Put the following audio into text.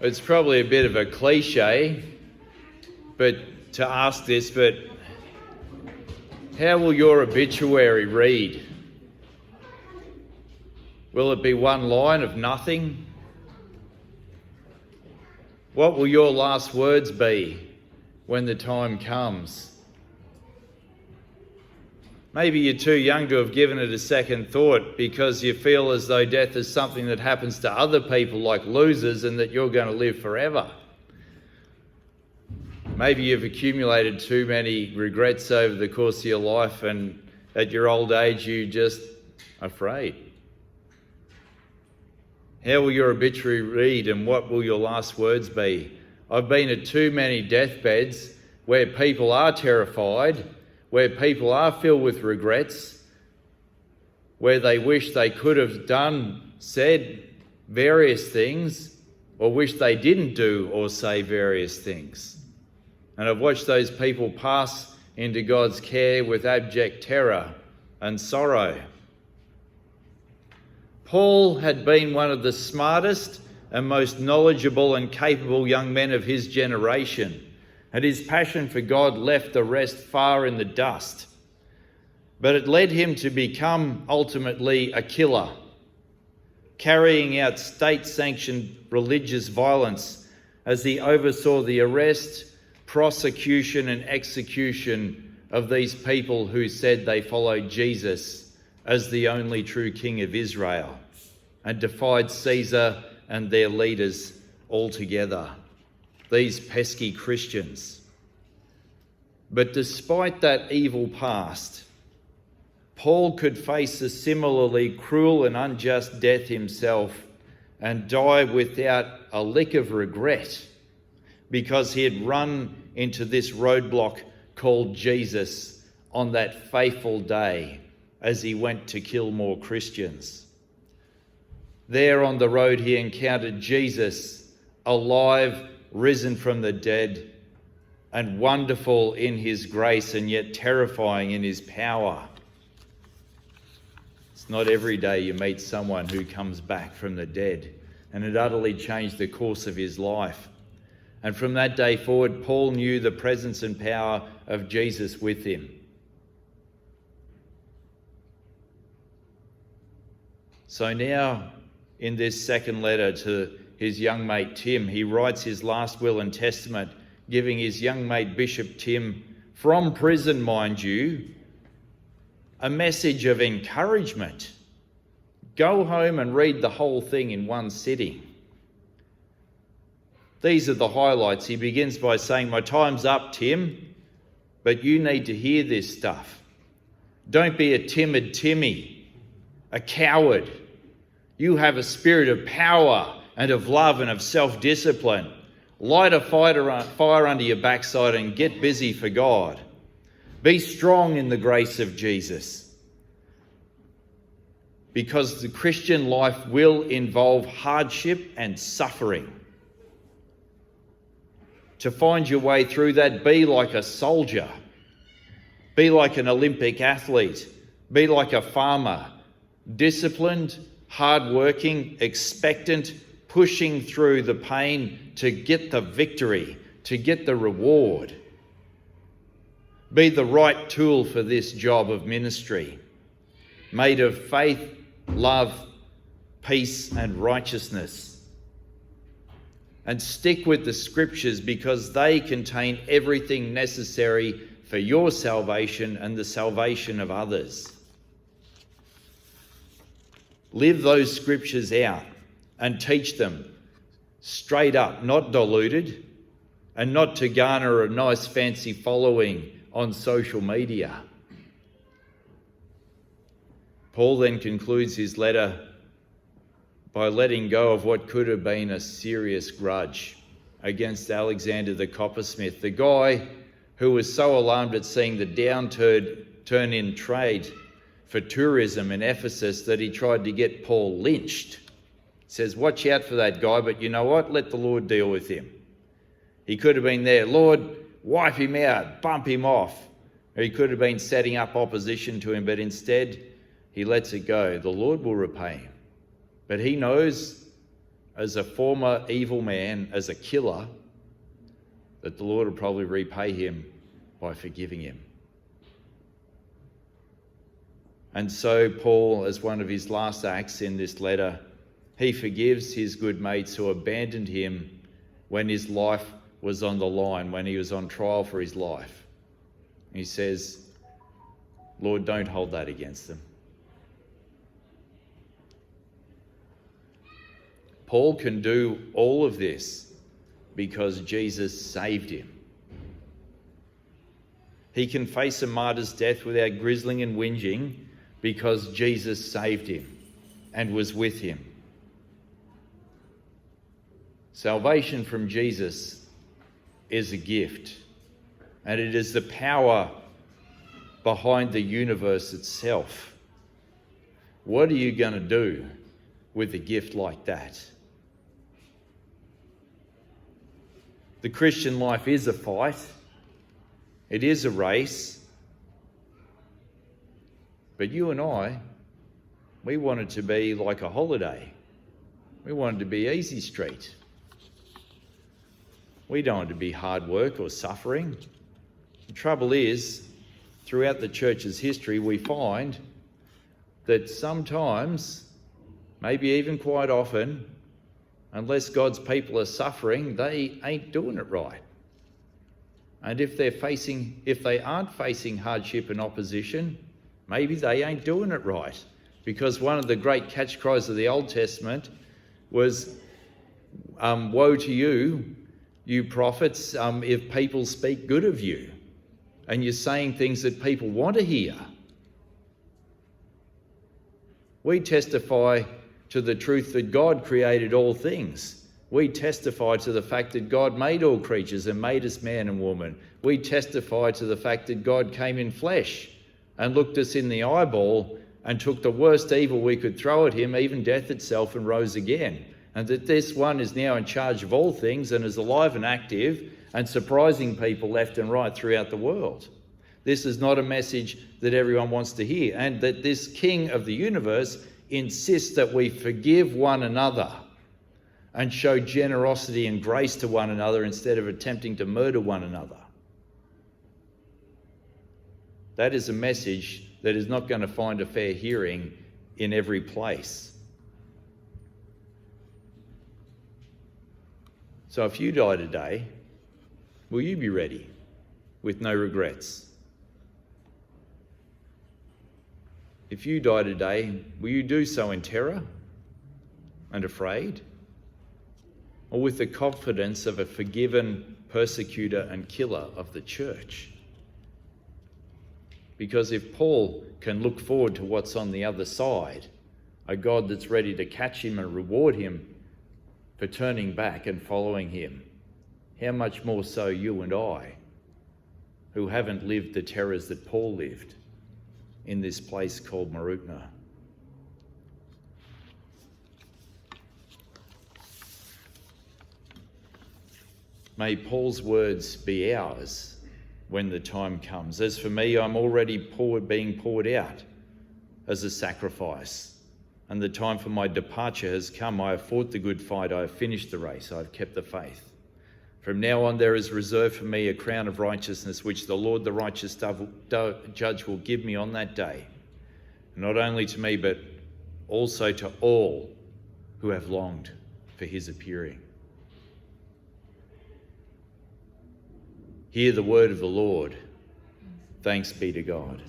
It's probably a bit of a cliche, but to ask this, but how will your obituary read? Will it be one line of nothing? What will your last words be when the time comes? Maybe you're too young to have given it a second thought because you feel as though death is something that happens to other people like losers and that you're going to live forever. Maybe you've accumulated too many regrets over the course of your life and at your old age you're just afraid. How will your obituary read and what will your last words be? I've been at too many deathbeds where people are terrified, where people are filled with regrets, where they wish they could have done, said various things, or wish they didn't do or say various things. And I've watched those people pass into God's care with abject terror and sorrow. Paul had been one of the smartest and most knowledgeable and capable young men of his generation, and his passion for God left the rest far in the dust. But it led him to become ultimately a killer, carrying out state-sanctioned religious violence as he oversaw the arrest, prosecution and execution of these people who said they followed Jesus as the only true King of Israel and defied Caesar and their leaders altogether. These pesky Christians. But despite that evil past, Paul could face a similarly cruel and unjust death himself and die without a lick of regret because he had run into this roadblock called Jesus on that fateful day as he went to kill more Christians. There on the road he encountered Jesus, alive, risen from the dead, and wonderful in his grace and yet terrifying in his power. It's not every day you meet someone who comes back from the dead, and it utterly changed the course of his life. And from that day forward, Paul knew the presence and power of Jesus with him. So now, in this second letter to his young mate Tim, he writes his last will and testament, giving his young mate Bishop Tim, from prison mind you, a message of encouragement. Go home and read the whole thing in one sitting. These are the highlights. He begins by saying, my time's up, Tim, but you need to hear this stuff. Don't be a timid Timmy, a coward. You have a spirit of power and of love and of self-discipline. Light a fire under your backside and get busy for God. Be strong in the grace of Jesus. Because the Christian life will involve hardship and suffering. To find your way through that, be like a soldier. Be like an Olympic athlete. Be like a farmer. Disciplined, hardworking, expectant, pushing through the pain to get the victory, to get the reward. Be the right tool for this job of ministry, made of faith, love, peace and righteousness. And stick with the scriptures because they contain everything necessary for your salvation and the salvation of others. Live those scriptures out and teach them straight up, not diluted, and not to garner a nice fancy following on social media. Paul then concludes his letter by letting go of what could have been a serious grudge against Alexander the coppersmith, the guy who was so alarmed at seeing the downturn in trade for tourism in Ephesus that he tried to get Paul lynched. He says, watch out for that guy, but you know what? Let the Lord deal with him. He could have been there, Lord, wipe him out, bump him off. Or he could have been setting up opposition to him, but instead he lets it go. The Lord will repay him. But he knows as a former evil man, as a killer, that the Lord will probably repay him by forgiving him. And so Paul, as one of his last acts in this letter, he forgives his good mates who abandoned him when his life was on the line, when he was on trial for his life. He says, Lord, don't hold that against them. Paul can do all of this because Jesus saved him. He can face a martyr's death without grizzling and whinging because Jesus saved him and was with him. Salvation from Jesus is a gift, and it is the power behind the universe itself. What are you going to do with a gift like that? The Christian life is a fight. It is a race. But you and I, we want it to be like a holiday. We want it to be easy street. We don't want it to be hard work or suffering. The trouble is, throughout the church's history, we find that sometimes, maybe even quite often, unless God's people are suffering, they ain't doing it right. And if they aren't facing hardship and opposition, maybe they ain't doing it right. Because one of the great catch cries of the Old Testament was, woe to you, you prophets, if people speak good of you and you're saying things that people want to hear. We testify to the truth that God created all things. We testify to the fact that God made all creatures and made us man and woman. We testify to the fact that God came in flesh and looked us in the eyeball and took the worst evil we could throw at him, even death itself, and rose again. And that this one is now in charge of all things and is alive and active and surprising people left and right throughout the world. This is not a message that everyone wants to hear. And that this King of the universe insists that we forgive one another and show generosity and grace to one another instead of attempting to murder one another. That is a message that is not going to find a fair hearing in every place. So if you die today, will you be ready with no regrets? If you die today, will you do so in terror and afraid? Or with the confidence of a forgiven persecutor and killer of the church? Because if Paul can look forward to what's on the other side, a God that's ready to catch him and reward him for turning back and following him, how much more so you and I, who haven't lived the terrors that Paul lived in this place called Marutna. May Paul's words be ours when the time comes. As for me, I'm already being poured out as a sacrifice, and the time for my departure has come. I have fought the good fight, I have finished the race, I have kept the faith. From now on there is reserved for me a crown of righteousness, which the Lord, the righteous judge, will give me on that day. Not only to me, but also to all who have longed for his appearing. Hear the word of the Lord. Thanks be to God.